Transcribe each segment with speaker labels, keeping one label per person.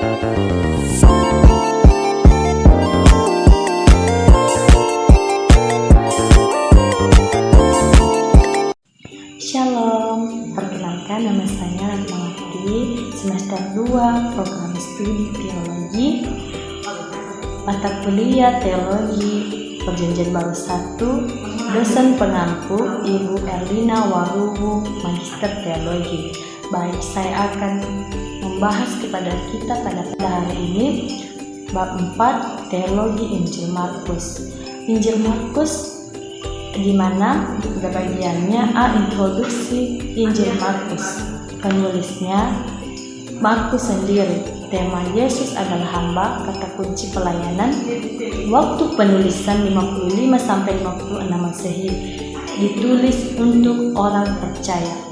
Speaker 1: Shalom, perkenalkan nama saya Ratna Putri, semester 2 program studi teologi, mata kuliah teologi perjanjian baru 1, dosen pengampu Ibu Erlina Waruhu, magister teologi. Baik, saya akan membahas kepada kita pada hari ini bab 4 teologi Injil Markus. Injil Markus di mana pada bagiannya A, introduksi Injil Markus. Penulisnya Markus sendiri. Tema Yesus adalah hamba, kata kunci pelayanan. Waktu penulisan 55-56 Masehi. Ditulis untuk orang percaya.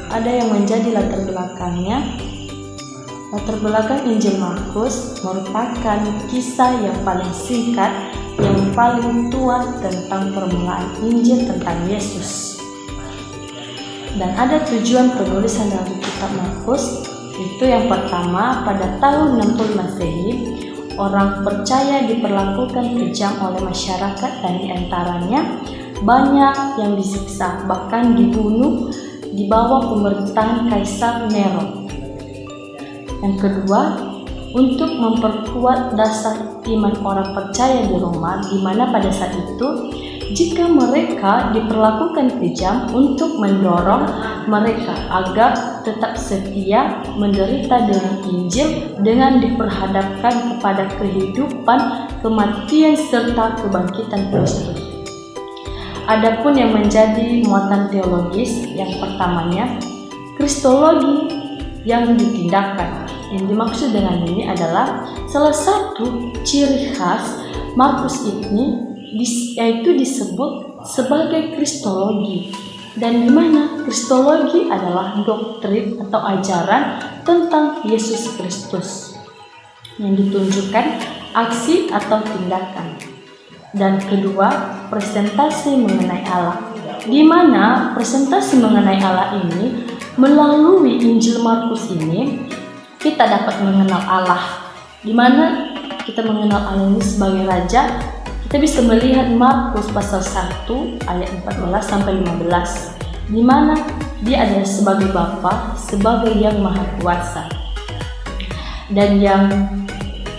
Speaker 1: Ada yang menjadi latar belakangnya. Latar belakang Injil Markus merupakan kisah yang paling singkat, yang paling tua tentang permulaan Injil tentang Yesus. Dan ada tujuan penulisan dalam kitab Markus. Itu yang pertama, pada tahun 60 Masehi, orang percaya diperlakukan kejam oleh masyarakat dan diantaranya banyak yang disiksa, bahkan dibunuh di bawah pemerintahan Kaisar Nero. Yang kedua, untuk memperkuat dasar iman orang percaya di Roma, di mana pada saat itu jika mereka diperlakukan kejam, untuk mendorong mereka agar tetap setia menderita dengan Injil dengan diperhadapkan kepada kehidupan, kematian serta kebangkitan Kristus. Adapun yang menjadi muatan teologis, yang pertamanya kristologi yang ditindakkan. Yang dimaksud dengan ini adalah salah satu ciri khas Markus ini yaitu disebut sebagai kristologi, dan di mana kristologi adalah doktrin atau ajaran tentang Yesus Kristus yang ditunjukkan aksi atau tindakan. Dan kedua, presentasi mengenai Allah, di mana presentasi mengenai Allah ini melalui Injil Markus ini kita dapat mengenal Allah, di mana kita mengenal Allah ini sebagai Raja. Kita bisa melihat Markus pasal 1 ayat 14-15, di mana dia adalah sebagai Bapa, sebagai yang Maha Kuasa. Dan yang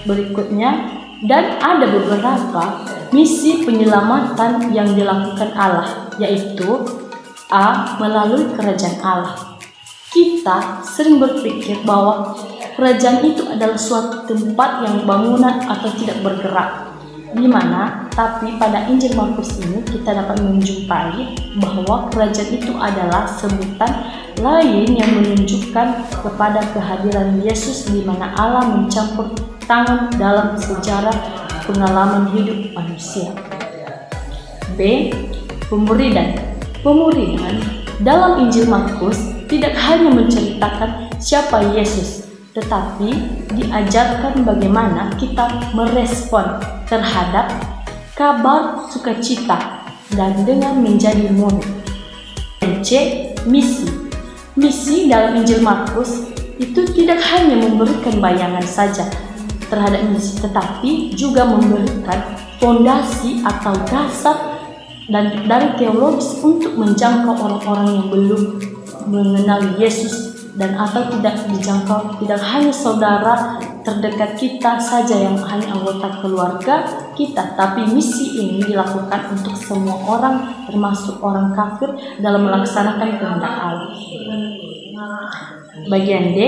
Speaker 1: berikutnya, dan ada beberapa misi penyelamatan yang dilakukan Allah, yaitu A, melalui kerajaan Allah. Kita sering berpikir bahwa kerajaan itu adalah suatu tempat yang bangunan atau tidak bergerak, di mana tapi pada Injil Markus ini kita dapat menjumpai bahwa kerajaan itu adalah sebutan lain yang menunjukkan kepada kehadiran Yesus, di mana Allah mencampur tangan dalam sejarah pengalaman hidup manusia. B, pemuridan. Pemuridan dalam Injil Markus tidak hanya menceritakan siapa Yesus, tetapi diajarkan bagaimana kita merespon terhadap kabar sukacita dan dengan menjadi murid. C, misi. Misi dalam Injil Markus itu tidak hanya memberikan bayangan saja terhadap misi, tetapi juga memberikan fondasi atau dasar dan dari teologis untuk menjangkau orang-orang yang belum mengenal Yesus, dan atau tidak dijangkau tidak hanya saudara terdekat kita saja yang hanya anggota keluarga kita, tapi misi ini dilakukan untuk semua orang, termasuk orang kafir, dalam melaksanakan kehendak Allah. Bagian D,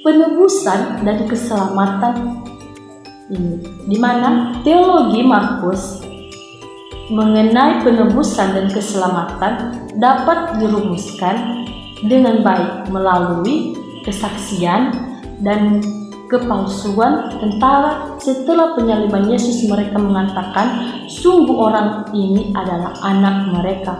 Speaker 1: penebusan dan keselamatan ini, di mana teologi Markus mengenai penebusan dan keselamatan dapat dirumuskan dengan baik melalui kesaksian dan kepalsuan tentara. Setelah penyaliban Yesus, mereka mengatakan sungguh orang ini adalah anak mereka.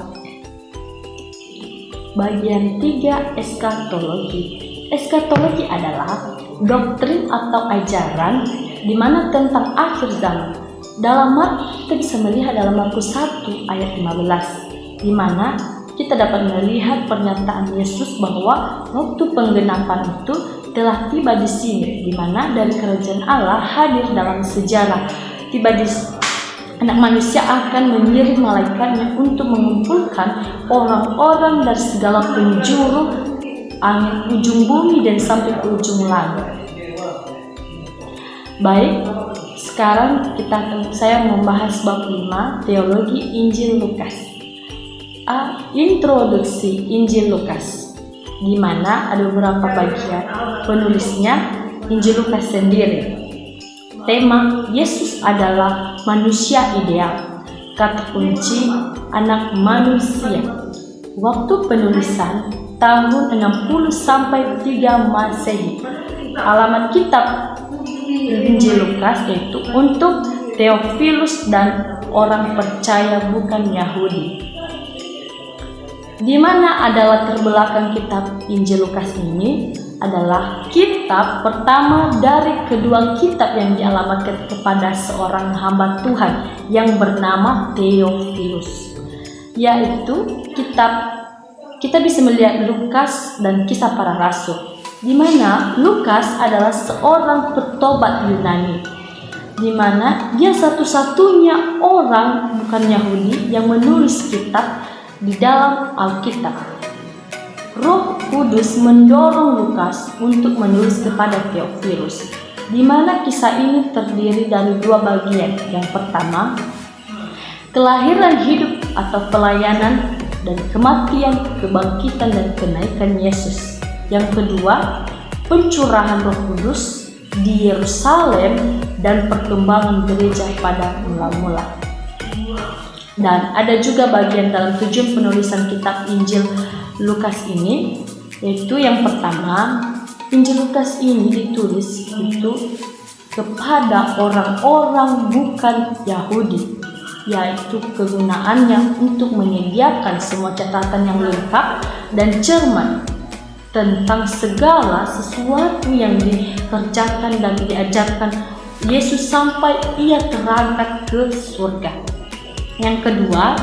Speaker 1: Bagian 3, eskatologi. Eskatologi adalah doktrin atau ajaran di mana tentang akhir zaman. Dalam kita bisa melihat dalam Markus 1 ayat 15, di mana kita dapat melihat pernyataan Yesus bahwa waktu penggenapan itu telah tiba di sini, di mana dari kerajaan Allah hadir dalam sejarah. Tiba di Anak manusia akan mengirim malaikatnya untuk mengumpulkan orang-orang dari segala penjuru angin, ujung bumi dan sampai ke ujung langit. Baik, sekarang saya membahas bab 5, teologi Injil Lukas. Introduksi Injil Lukas, di mana ada beberapa bagian. Penulisnya Injil Lukas sendiri. Tema Yesus adalah manusia ideal. Kata kunci anak manusia. Waktu penulisan tahun 60 sampai 3 Masehi. Alamat kitab Injil Lukas yaitu untuk Theophilus dan orang percaya bukan Yahudi. Di mana adalah terbelakang kitab Injil Lukas ini adalah kitab pertama dari kedua kitab yang dialamatkan kepada seorang hamba Tuhan yang bernama Theophilus, yaitu kita bisa melihat Lukas dan Kisah Para Rasul, di mana Lukas adalah seorang petobat Yunani, di mana dia satu-satunya orang bukan Yahudi yang menulis kitab di dalam Alkitab. Roh Kudus mendorong Lukas untuk menulis kepada Theophilus, di mana kisah ini terdiri dari 2 bagian. Yang pertama, kelahiran, hidup atau pelayanan dan kematian, kebangkitan dan kenaikan Yesus. Yang kedua, pencurahan Roh Kudus di Yerusalem dan perkembangan gereja pada mula-mula. Dan ada juga bagian dalam tujuan penulisan kitab Injil Lukas ini, yaitu yang pertama, Injil Lukas ini ditulis itu kepada orang-orang bukan Yahudi, yaitu kegunaannya untuk menyediakan semua catatan yang lengkap dan cermat tentang segala sesuatu yang dikerjakan dan diajarkan Yesus sampai ia terangkat ke surga. Yang kedua,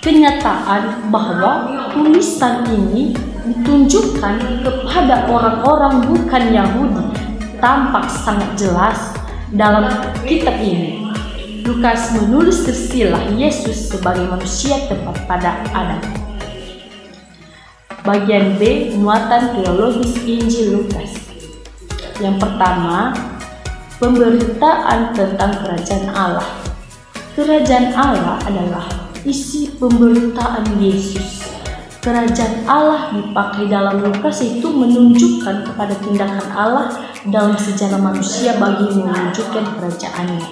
Speaker 1: kenyataan bahwa tulisan ini ditunjukkan kepada orang-orang bukan Yahudi tampak sangat jelas dalam kitab ini. Lukas menulis silsilah Yesus sebagai manusia tepat pada Adam. Bagian B, muatan teologis Injil Lukas. Yang pertama, pemberitaan tentang kerajaan Allah. Kerajaan Allah adalah isi pemberitaan Yesus. Kerajaan Allah dipakai dalam Lukas itu menunjukkan kepada tindakan Allah dalam sejarah manusia bagi mewujudkan kerajaannya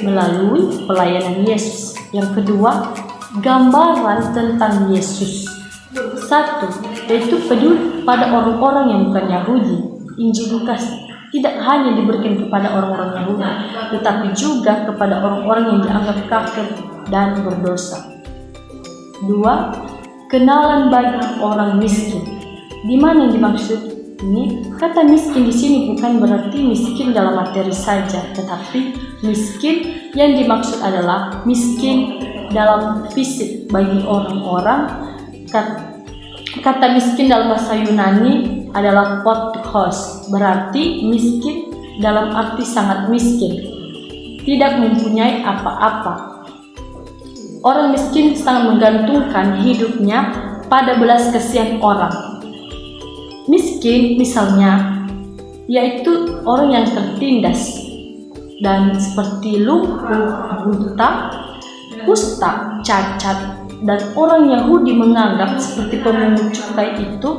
Speaker 1: melalui pelayanan Yesus. Yang kedua, gambaran tentang Yesus. 1. Yaitu peduli pada orang-orang yang bukan Yahudi. Injil Lukas tidak hanya diberikan kepada orang-orang Yahudi, tetapi juga kepada orang-orang yang dianggap kafir dan berdosa. 2. Kenalan bagi orang miskin. Di mana yang dimaksud ini? Kata miskin di sini bukan berarti miskin dalam materi saja, tetapi miskin yang dimaksud adalah miskin dalam fisik bagi orang-orang. Kata miskin dalam bahasa Yunani adalah potkos, berarti miskin dalam arti sangat miskin, tidak mempunyai apa-apa. Orang miskin sangat menggantungkan hidupnya pada belas kasihan orang. Miskin misalnya yaitu orang yang tertindas dan seperti lumpuh, buta, kusta, cacat, dan orang Yahudi menganggap seperti pemungut cukai itu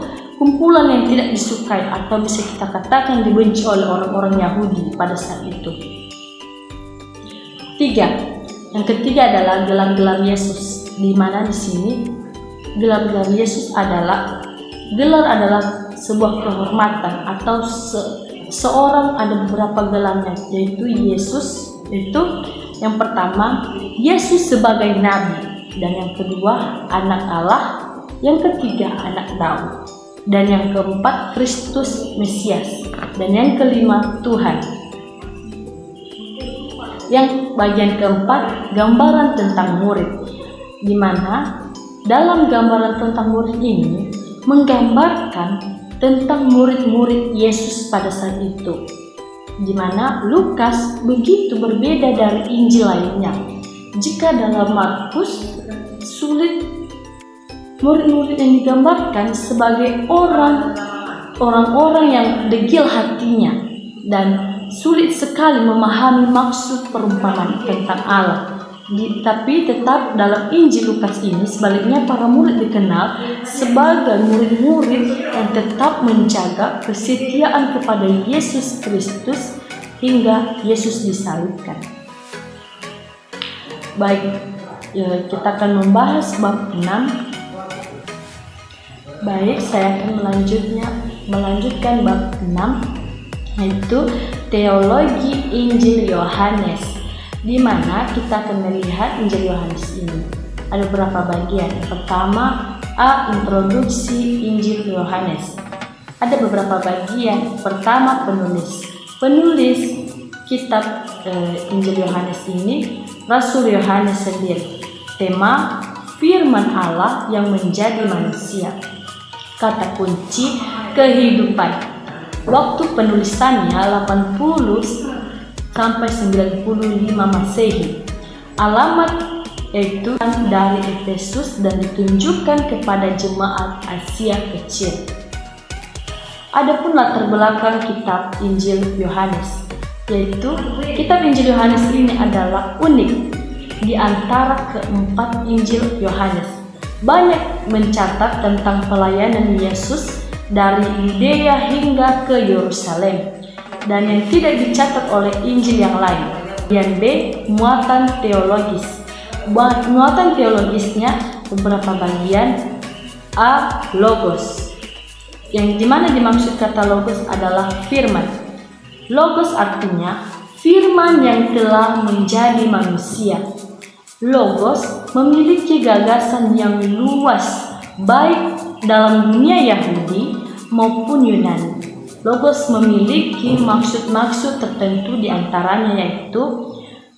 Speaker 1: kumpulan yang tidak disukai atau bisa kita katakan dibenci oleh orang-orang Yahudi pada saat itu. 3. Yang ketiga adalah gelar-gelar Yesus, di mana di sini gelar-gelar Yesus adalah sebuah kehormatan atau seorang ada beberapa gelarnya, yaitu Yesus itu yang pertama Yesus sebagai nabi, dan yang kedua anak Allah, yang ketiga anak Daud, dan yang keempat Kristus Mesias, dan yang kelima Tuhan. Yang bagian keempat gambaran tentang murid, di mana dalam gambaran tentang murid ini menggambarkan tentang murid-murid Yesus pada saat itu, di mana Lukas begitu berbeda dari Injil lainnya. Jika dalam Markus sulit murid-murid yang digambarkan sebagai orang-orang yang degil hatinya dan sulit sekali memahami maksud perumpamaan tentang Allah. Tapi tetap dalam Injil Lukas ini sebaliknya para murid dikenal sebagai murid-murid yang tetap menjaga kesetiaan kepada Yesus Kristus hingga Yesus disalibkan. Baik, kita akan membahas bab 6. Baik, saya akan melanjutkan bab 6, yaitu teologi Injil Yohanes, di mana kita akan melihat Injil Yohanes ini. Ada beberapa bagian. Yang pertama, introduksi Injil Yohanes. Ada beberapa bagian. Pertama, penulis kitab Injil Yohanes ini Rasul Yohanes sendiri. Tema firman Allah yang menjadi manusia. Kata kunci kehidupan. Waktu penulisannya 80 sampai 95 Masehi. Alamat yaitu dari Efesus dan ditunjukkan kepada jemaat Asia Kecil. Adapun latar belakang kitab Injil Yohanes, yaitu kitab Injil Yohanes ini adalah unik di antara keempat Injil Yohanes. Banyak mencatat tentang pelayanan Yesus dari Yudea hingga ke Yerusalem, dan yang tidak dicatat oleh Injil yang lain. Bagian B, muatan teologis. Muatan teologisnya beberapa bagian. A, logos. Yang dimana dimaksud kata logos adalah firman. Logos artinya firman yang telah menjadi manusia. Logos memiliki gagasan yang luas baik dalam dunia Yahudi maupun Yunani. Logos memiliki maksud-maksud tertentu, di antaranya yaitu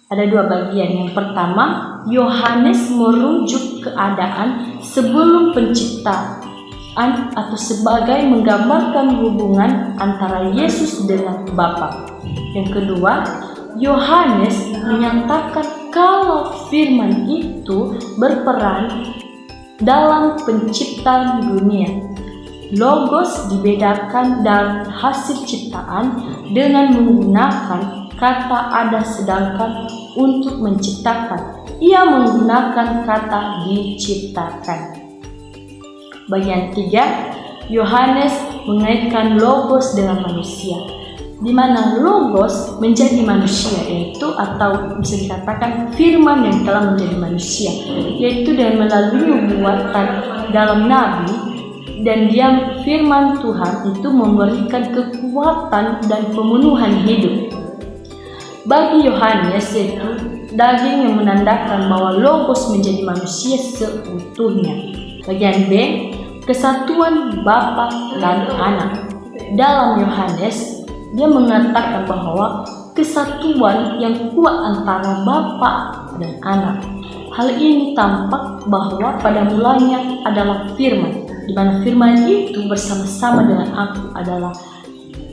Speaker 1: ada dua bagian. Yang pertama, Yohanes merujuk keadaan sebelum penciptaan atau sebagai menggambarkan hubungan antara Yesus dengan Bapa. Yang kedua, Yohanes menyatakan kalau firman itu berperan dalam penciptaan dunia. Logos dibedakan dari hasil ciptaan dengan menggunakan kata ada sedangkan untuk menciptakan. Ia menggunakan kata diciptakan. Bagian 3, Yohanes mengaitkan logos dengan manusia, di mana logos menjadi manusia, yaitu atau bisa dikatakan firman yang telah menjadi manusia, yaitu dengan melalui nubuatan dalam nabi. Dan dia firman Tuhan itu memberikan kekuatan dan pemenuhan hidup. Bagi Yohanes yaitu daging yang menandakan bahwa logos menjadi manusia seutuhnya. Bagian B, kesatuan Bapa dan Anak. Dalam Yohanes dia mengatakan bahwa kesatuan yang kuat antara Bapa dan Anak. Hal ini tampak bahwa pada mulanya adalah firman, di mana firman itu bersama-sama dengan aku adalah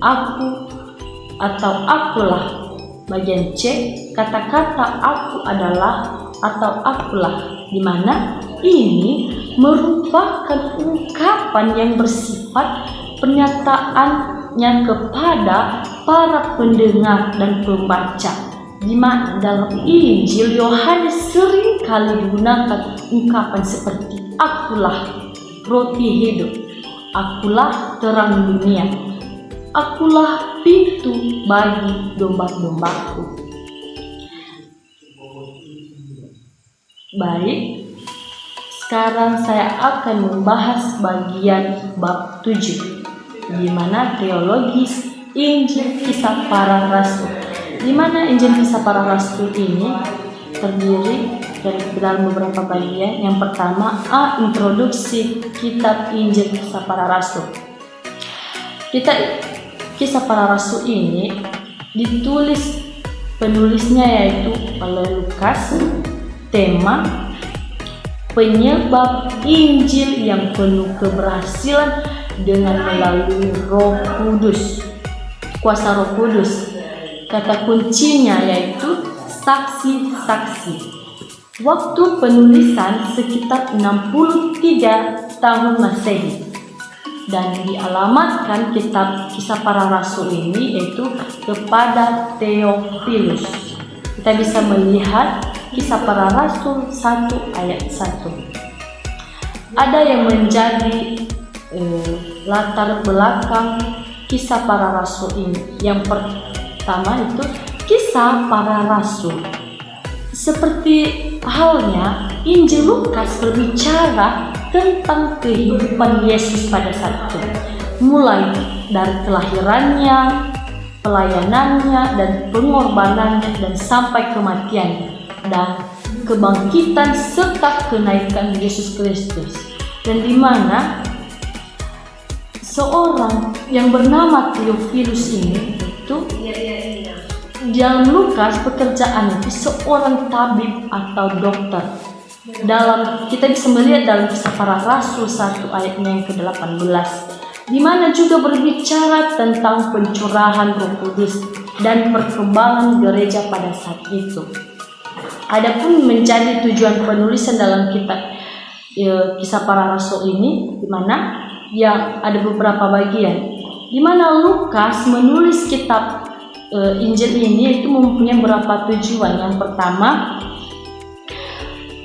Speaker 1: aku atau akulah. Bagian C, kata-kata aku adalah atau akulah, di mana ini merupakan ungkapan yang bersifat pernyataannya kepada para pendengar dan pembaca. Di mana dalam Injil Yohanes sering kali digunakan ungkapan seperti akulah roti hidup, akulah terang dunia, akulah pintu bagi domba-dombaku. Baik, sekarang saya akan membahas bagian bab 7, di mana teologis Injil Kisah Para Rasul. Di mana Injil Kisah Para Rasul ini terdiri dari dalam beberapa bagian. Yang pertama, introduksi kitab Injil Kisah Para Rasul. Kitab Kisah Para Rasul ini ditulis penulisnya yaitu oleh Lukas. Tema penyebab Injil yang penuh keberhasilan dengan melalui Roh Kudus, kuasa Roh Kudus. Kata kuncinya yaitu saksi-saksi. Waktu penulisan sekitar 63 tahun Masehi, dan dialamatkan kitab Kisah Para Rasul ini yaitu kepada Theophilus. Kita bisa melihat Kisah Para Rasul 1 ayat 1. Ada yang menjadi latar belakang Kisah Para Rasul ini. Yang pertama itu Kisah Para Rasul. Seperti halnya Injil Lukas berbicara tentang kehidupan Yesus pada saat itu, mulai dari kelahirannya, pelayanannya, dan pengorbanannya, dan sampai kematiannya, dan kebangkitan serta kenaikan Yesus Kristus. Dan di mana seorang yang bernama Theophilus ini itu dalam Lukas pekerjaan itu seorang tabib atau dokter. Kita bisa melihat dalam Kisah Para Rasul 1 ayatnya yang ke-18, di mana juga berbicara tentang pencurahan Roh Kudus dan perkembangan gereja pada saat itu. Adapun menjadi tujuan penulisan dalam kitab Kisah Para Rasul ini, di mana yang ada beberapa bagian, di mana Lukas menulis kitab Injil ini itu mempunyai beberapa tujuan. Yang pertama,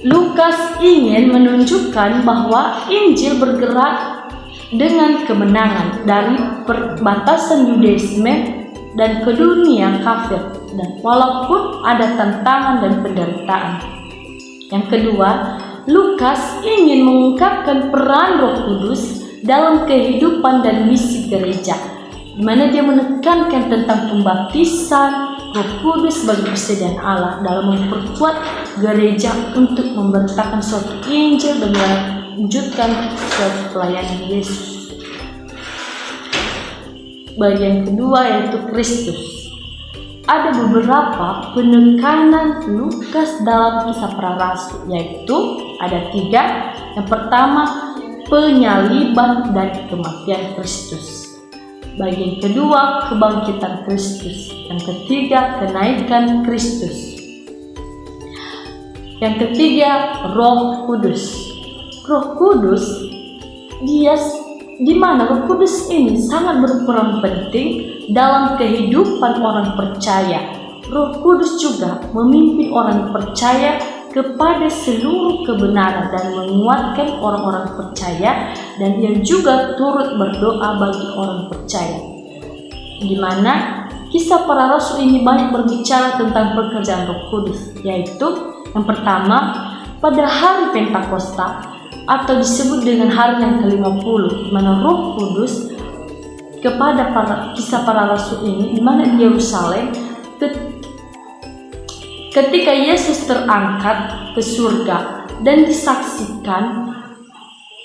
Speaker 1: Lukas ingin menunjukkan bahwa Injil bergerak dengan kemenangan dari perbatasan Yudaisme dan ke dunia kafir, dan walaupun ada tantangan dan penderitaan. Yang kedua, Lukas ingin mengungkapkan peran Roh Kudus dalam kehidupan dan misi gereja, di mana dia menekankan tentang pembaptisan Roh Kudus sebagai persediaan Allah dalam memperkuat gereja untuk memberitakan suatu Injil dan melanjutkan suatu pelayanan Yesus. Bagian kedua yaitu Kristus. Ada beberapa penekanan Lukas dalam Kisah Para Rasul, yaitu ada 3. Yang pertama, penyaliban dan kematian Kristus. Bagian kedua, kebangkitan Kristus. Yang ketiga, kenaikan Kristus. Yang ketiga, Roh Kudus. Roh Kudus, di mana Roh Kudus ini sangat berperan penting dalam kehidupan orang percaya. Roh Kudus juga memimpin orang percaya kepada seluruh kebenaran dan menguatkan orang-orang percaya, dan ia juga turut berdoa bagi orang percaya. Di mana Kisah Para Rasul ini banyak berbicara tentang pekerjaan Roh Kudus, yaitu yang pertama, pada hari Pentakosta atau disebut dengan hari yang ke-50, di mana Roh Kudus kepada Kisah Para Rasul ini, di mana di Yerusalem ketika Yesus terangkat ke surga dan disaksikan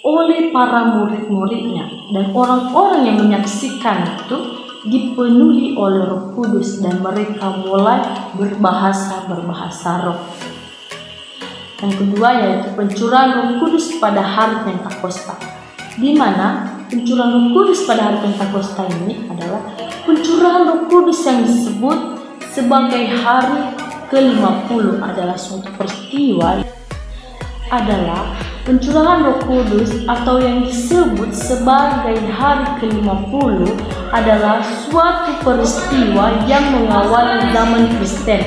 Speaker 1: oleh para murid-muridnya, dan orang-orang yang menyaksikan itu dipenuhi oleh Roh Kudus dan mereka mulai berbahasa roh. Yang kedua yaitu pencurahan Roh Kudus pada hari Pentakosta, di mana pencurahan Roh Kudus pada hari Pentakosta ini adalah pencurahan Roh Kudus yang disebut sebagai hari ke-50, adalah suatu peristiwa, adalah pencurahan Roh Kudus atau yang disebut sebagai hari ke-50 adalah suatu peristiwa yang mengawali zaman Kristen,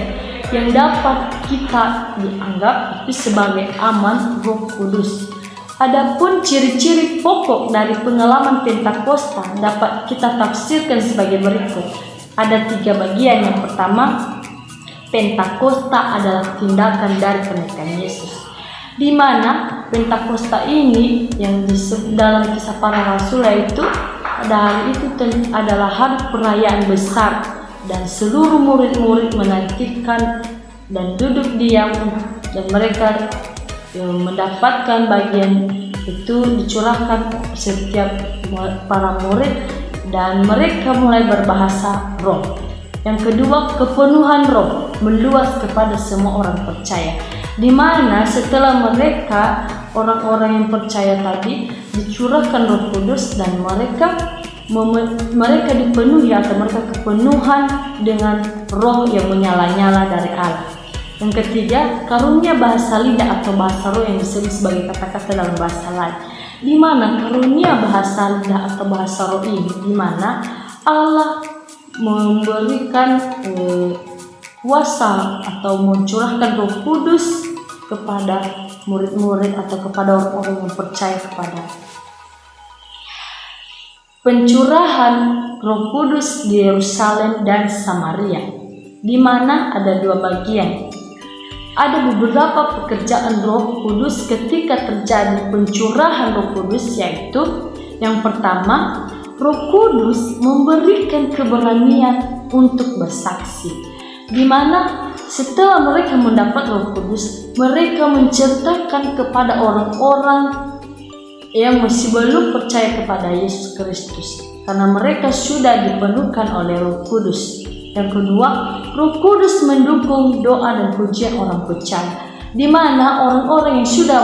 Speaker 1: yang dapat kita dianggap itu sebagai aman Roh Kudus. Adapun ciri-ciri pokok dari pengalaman Pentakosta dapat kita tafsirkan sebagai berikut. Ada 3 bagian. Yang pertama, Pentakosta adalah tindakan dari kenaikan Yesus, di mana Pentakosta ini yang disebut dalam Kisah Para Rasul yaitu pada hari itu adalah hari perayaan besar, dan seluruh murid-murid menantikan dan duduk diam, dan mereka mendapatkan bagian itu dicurahkan setiap para murid, dan mereka mulai berbahasa roh. Yang kedua, kepenuhan roh meluas kepada semua orang percaya, di mana setelah mereka orang-orang yang percaya tadi dicurahkan Roh Kudus dan mereka dipenuhi atau mereka kepenuhan dengan roh yang menyala-nyala dari Allah. Yang ketiga, karunia bahasa lidah atau bahasa roh yang disebut sebagai kata-kata dalam bahasa lain. Di mana karunia bahasa lidah atau bahasa roh ini, di mana Allah memberikan kuasa atau mencurahkan Roh Kudus kepada murid-murid atau kepada orang-orang yang percaya kepada. Pencurahan Roh Kudus di Yerusalem dan Samaria, di mana ada dua bagian. Ada beberapa pekerjaan Roh Kudus ketika terjadi pencurahan Roh Kudus, yaitu yang pertama, Roh Kudus memberikan keberanian untuk bersaksi, di mana setelah mereka mendapat Roh Kudus, mereka menceritakan kepada orang-orang yang masih belum percaya kepada Yesus Kristus, karena mereka sudah dipenuhkan oleh Roh Kudus. Yang kedua, Roh Kudus mendukung doa dan pujian orang percaya, di mana orang-orang yang sudah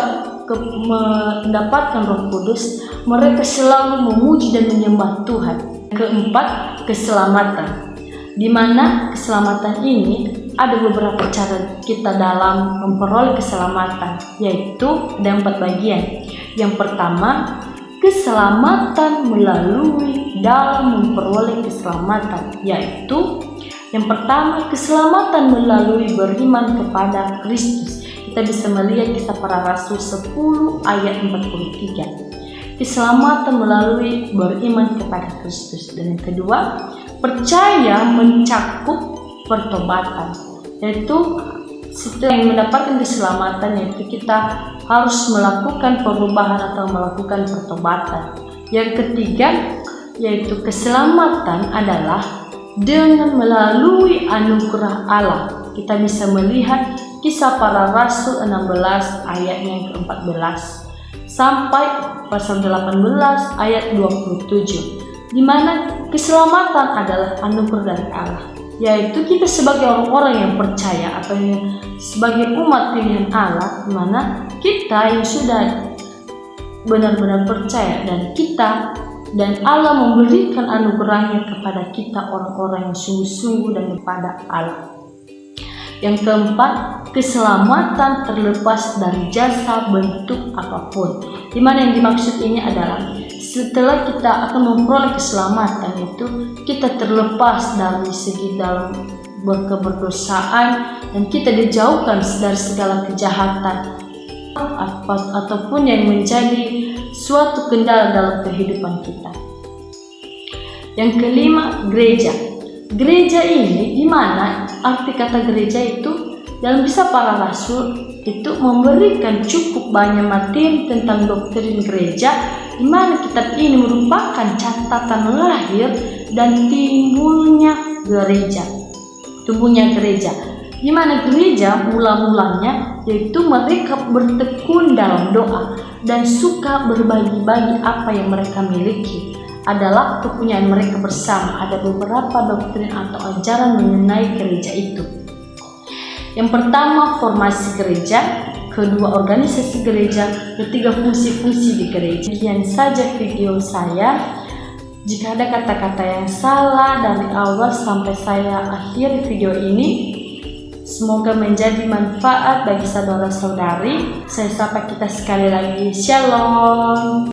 Speaker 1: mendapatkan Roh Kudus, mereka selalu memuji dan menyembah Tuhan. Keempat, keselamatan, di mana keselamatan ini ada beberapa cara kita dalam memperoleh keselamatan, yaitu ada 4 bagian. Yang pertama, keselamatan melalui dalam memperoleh keselamatan, yaitu yang pertama, keselamatan melalui beriman kepada Kristus. Kita bisa melihat Kisah Para Rasul 10 ayat 43. Keselamatan melalui beriman kepada Kristus. Dan yang kedua, percaya mencakup pertobatan, yaitu setelah mendapatkan keselamatan, yaitu kita harus melakukan perubahan atau melakukan pertobatan. Yang ketiga, yaitu keselamatan adalah dengan melalui anugerah Allah. Kita bisa melihat Kisah Para Rasul 16 ayatnya yang ke-14 sampai pasal 18 ayat 27, di mana keselamatan adalah anugerah dari Allah, yaitu kita sebagai orang-orang yang percaya atau sebagai umat pilihan Allah, di mana kita yang sudah benar-benar percaya dan Allah memberikan anugerahnya kepada kita, orang-orang yang sungguh-sungguh dan kepada Allah. Yang keempat, keselamatan terlepas dari jasa bentuk apapun. Di mana yang dimaksud ini adalah setelah kita akan memperoleh keselamatan itu, kita terlepas dari segi dalam keberdosaan dan kita dijauhkan dari segala kejahatan ataupun yang menjadi suatu kendala dalam kehidupan kita. Yang kelima, gereja. Gereja ini di mana arti kata gereja itu dalam Kisah Para Rasul itu memberikan cukup banyak materi tentang doktrin gereja, di mana kitab ini merupakan catatan lahir dan tumbuhnya gereja, di mana gereja mula-mulanya yaitu mereka bertekun dalam doa dan suka berbagi-bagi apa yang mereka miliki, adalah kepunyaan mereka bersama. Ada beberapa doktrin atau ajaran mengenai gereja itu. Yang pertama, formasi gereja. Kedua, organisasi gereja. Ketiga, fungsi-fungsi di gereja. Sekian saja video saya. Jika ada kata-kata yang salah dari awal sampai saya akhiri video ini, semoga menjadi manfaat bagi saudara-saudari. Saya sapa kita sekali lagi. Shalom.